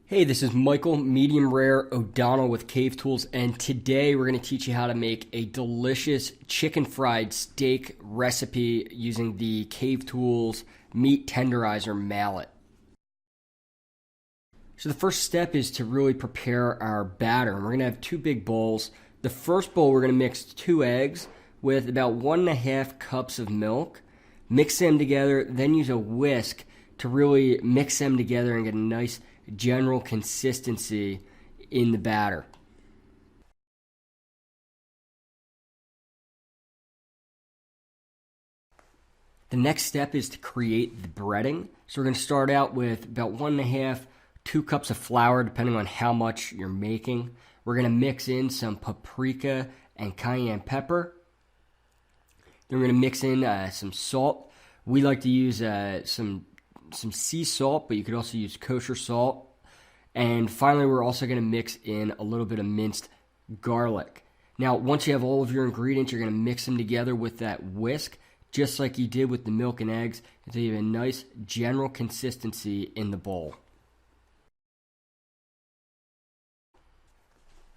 Hey, this is Michael, medium rare O'Donnell with Cave Tools, and today we're going to teach you how to make a delicious chicken fried steak recipe using the Cave Tools meat tenderizer mallet. So the first step is to really prepare our batter, and we're going to have two big bowls. The first bowl, we're going to mix 2 eggs with about 1.5 cups of milk. Mix them together, then use a whisk to really mix them together and get a nice general consistency in the batter. The next step is to create the breading. So we're going to start out with about 1.5, 2 cups of flour, depending on how much you're making. We're going to mix in some paprika and cayenne pepper. Then we're going to mix in some salt. We like to use some sea salt, but you could also use kosher salt. And finally, we're also going to mix in a little bit of minced garlic. Now, once you have all of your ingredients, you're going to mix them together with that whisk, just like you did with the milk and eggs, until you have a nice general consistency in the bowl.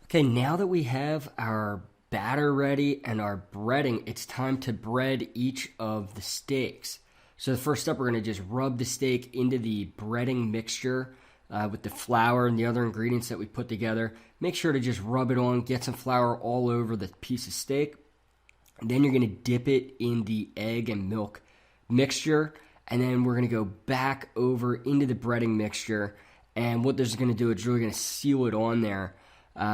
Okay, now that we have our batter ready and our breading, it's time to bread each of the steaks. So the first step, we're going to just rub the steak into the breading mixture with the flour and the other ingredients that we put together. Make sure to just rub it on, get some flour all over the piece of steak. And then you're going to dip it in the egg and milk mixture. And then we're going to go back over into the breading mixture. And what this is going to do, it's really going to seal it on there.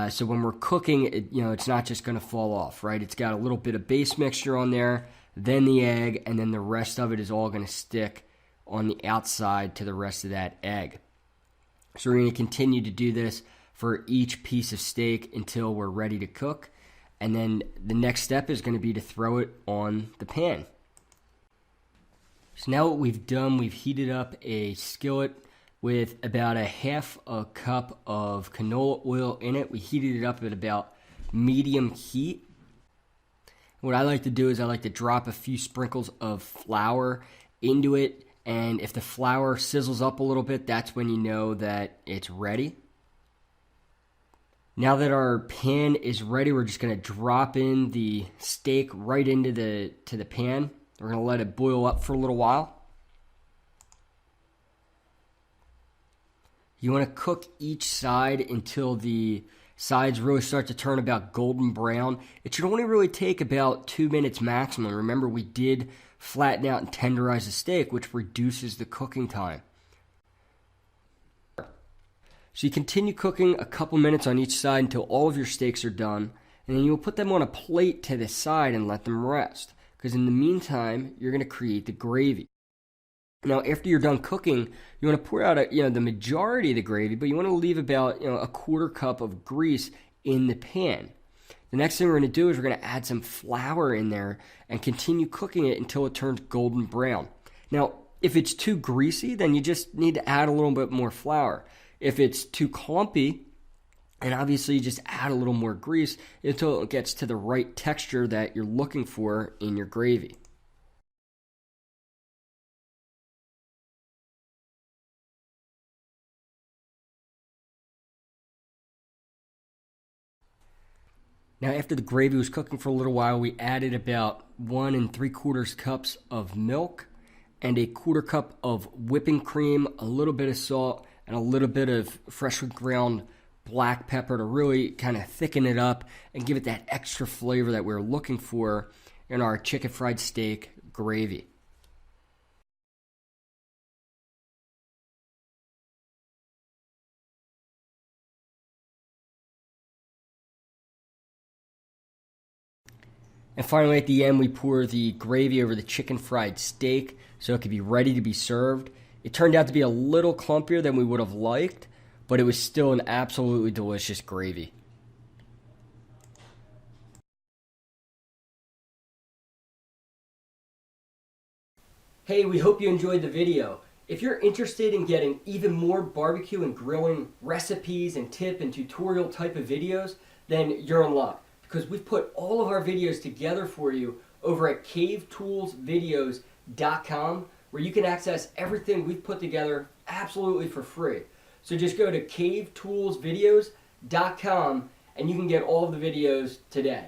So when we're cooking, it's not just going to fall off, right? It's got a little bit of base mixture on there, then the egg, and then the rest of it is all going to stick on the outside to the rest of that egg. So we're going to continue to do this for each piece of steak until we're ready to cook. And then the next step is going to be to throw it on the pan. So now what we've done, we've heated up a skillet with about 1/2 cup of canola oil in it. We heated it up at about medium heat. What I like to do is I like to drop a few sprinkles of flour into it, and if the flour sizzles up a little bit, that's when you know that it's ready. Now that our pan is ready, we're just going to drop in the steak right into the pan. We're going to let it boil up for a little while. You want to cook each side until the sides really start to turn about golden brown. It should only really take about 2 minutes maximum. Remember, we did flatten out and tenderize the steak, which reduces the cooking time. So you continue cooking a couple minutes on each side until all of your steaks are done, and then you'll put them on a plate to the side and let them rest. Because in the meantime, you're going to create the gravy. Now, after you're done cooking, you want to pour out the majority of the gravy, but you want to leave about 1/4 cup of grease in the pan. The next thing we're going to do is we're going to add some flour in there and continue cooking it until it turns golden brown. Now, if it's too greasy, then you just need to add a little bit more flour. If it's too clumpy, and obviously you just add a little more grease until it gets to the right texture that you're looking for in your gravy. Now, after the gravy was cooking for a little while, we added about 1 3/4 cups of milk and 1/4 cup of whipping cream, a little bit of salt, and a little bit of freshly ground black pepper to really kind of thicken it up and give it that extra flavor that we're looking for in our chicken fried steak gravy. And finally, at the end, we pour the gravy over the chicken fried steak so it could be ready to be served. It turned out to be a little clumpier than we would have liked, but it was still an absolutely delicious gravy. Hey, we hope you enjoyed the video. If you're interested in getting even more barbecue and grilling recipes and tip and tutorial type of videos, then you're in luck, because we've put all of our videos together for you over at cavetoolsvideos.com, where you can access everything we've put together absolutely for free. So just go to cavetoolsvideos.com and you can get all of the videos today.